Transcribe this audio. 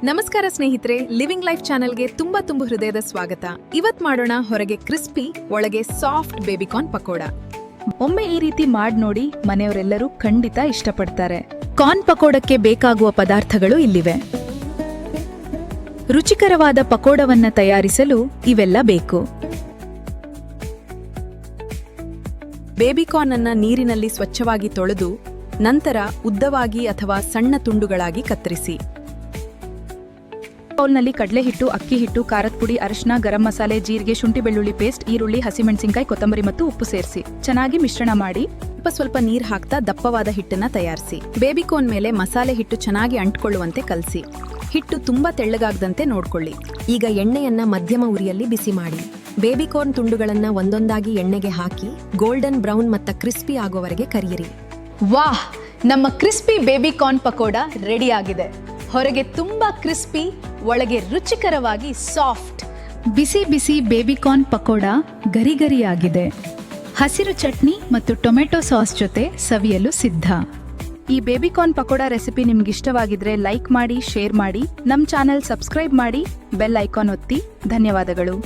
ನಮಸ್ಕಾರ ಸ್ನೇಹಿತರೆ, living life ಚಾನೆಲ್ಗೆ ತುಂಬಾ ಹೃದಯದ ಸ್ವಾಗತ. ಇವತ್ ಮಾಡೋಣ ಹೊರಗೆ ಕ್ರಿಸ್ಪಿ ಒಳಗೆ ಸಾಫ್ಟ್ ಬೇಬಿಕಾರ್ನ್ ಪಕೋಡ. ಒಮ್ಮೆ ಈ ರೀತಿ ಮಾಡಿ ನೋಡಿ, ಮನೆಯವರೆಲ್ಲರೂ ಖಂಡಿತ ಇಷ್ಟಪಡ್ತಾರೆ. ಕಾರ್ನ್ ಪಕೋಡಕ್ಕೆ ಬೇಕಾಗುವ ಪದಾರ್ಥಗಳು ಇಲ್ಲಿವೆ. ರುಚಿಕರವಾದ ಪಕೋಡವನ್ನ ತಯಾರಿಸಲು ಇವೆಲ್ಲ ಬೇಕು. ಬೇಬಿಕಾರ್ನ್ ಅನ್ನ ನೀರಿನಲ್ಲಿ ಸ್ವಚ್ಛವಾಗಿ ತೊಳೆದು ನಂತರ ಉದ್ದವಾಗಿ ಅಥವಾ ಸಣ್ಣ ತುಂಡುಗಳಾಗಿ ಕತ್ತರಿಸಿ. ಬೌಲ್ನಲ್ಲಿ ಕಡಲೆ ಹಿಟ್ಟು, ಅಕ್ಕಿ ಹಿಟ್ಟು, ಖಾರದ ಪುಡಿ, ಅರಿಶಿನ, ಗರಂ ಮಸಾಲೆ, ಜೀರಿಗೆ, ಶುಂಠಿ ಬೆಳ್ಳುಳ್ಳಿ ಪೇಸ್ಟ್, ಈರುಳ್ಳಿ, ಹಸಿಮೆಣಸಿನಕಾಯಿ, ಕೊತ್ತಂಬರಿ ಮತ್ತು ಉಪ್ಪು ಸೇರಿಸಿ ಚೆನ್ನಾಗಿ ಮಿಶ್ರಣ ಮಾಡಿ ಸ್ವಲ್ಪ ನೀರು ಹಾಕ್ತಾ ದಪ್ಪವಾದ ಹಿಟ್ಟನ್ನ ತಯಾರಿಸಿ. ಬೇಬಿಕಾರ್ನ್ ಮೇಲೆ ಮಸಾಲೆ ಹಿಟ್ಟು ಚೆನ್ನಾಗಿ ಅಂಟ್ಕೊಳ್ಳುವಂತೆ ಕಲಸಿ. ಹಿಟ್ಟು ತುಂಬಾ ತೆಳ್ಳಗಾಗದಂತೆ ನೋಡ್ಕೊಳ್ಳಿ. ಈಗ ಎಣ್ಣೆಯನ್ನ ಮಧ್ಯಮ ಉರಿಯಲ್ಲಿ ಬಿಸಿ ಮಾಡಿ. ಬೇಬಿಕಾರ್ನ್ ತುಂಡುಗಳನ್ನ ಒಂದೊಂದಾಗಿ ಎಣ್ಣೆಗೆ ಹಾಕಿ ಗೋಲ್ಡನ್ ಬ್ರೌನ್ ಮತ್ತು ಕ್ರಿಸ್ಪಿ ಆಗೋವರೆಗೆ ಕರಿಯಿರಿ. ವಾಹ್, ನಮ್ಮ ಕ್ರಿಸ್ಪಿ ಬೇಬಿಕಾರ್ನ್ ಪಕೋಡ ರೆಡಿ ಆಗಿದೆ. ಹೊರಗೆ ತುಂಬಾ ಕ್ರಿಸ್ಪಿ, ಒಳಗೆ ರುಚಿಕರವಾಗಿ ಸಾಫ್ಟ್. ಬಿಸಿ ಬಿಸಿ ಬೇಬಿಕಾರ್ನ್ ಪಕೋಡ ಗರಿಗರಿಯಾಗಿದೆ. ಹಸಿರು ಚಟ್ನಿ ಮತ್ತು ಟೊಮೆಟೊ ಸಾಸ್ ಜೊತೆ ಸವಿಯಲು ಸಿದ್ಧ. ಈ ಬೇಬಿಕಾರ್ನ್ ಪಕೋಡ ರೆಸಿಪಿ ನಿಮ್ಗೆ ಇಷ್ಟವಾಗಿದ್ರೆ ಲೈಕ್ ಮಾಡಿ, ಶೇರ್ ಮಾಡಿ, ನಮ್ಮ ಚಾನೆಲ್ ಸಬ್ಸ್ಕ್ರೈಬ್ ಮಾಡಿ, ಬೆಲ್ ಐಕಾನ್ ಒತ್ತಿ. ಧನ್ಯವಾದಗಳು.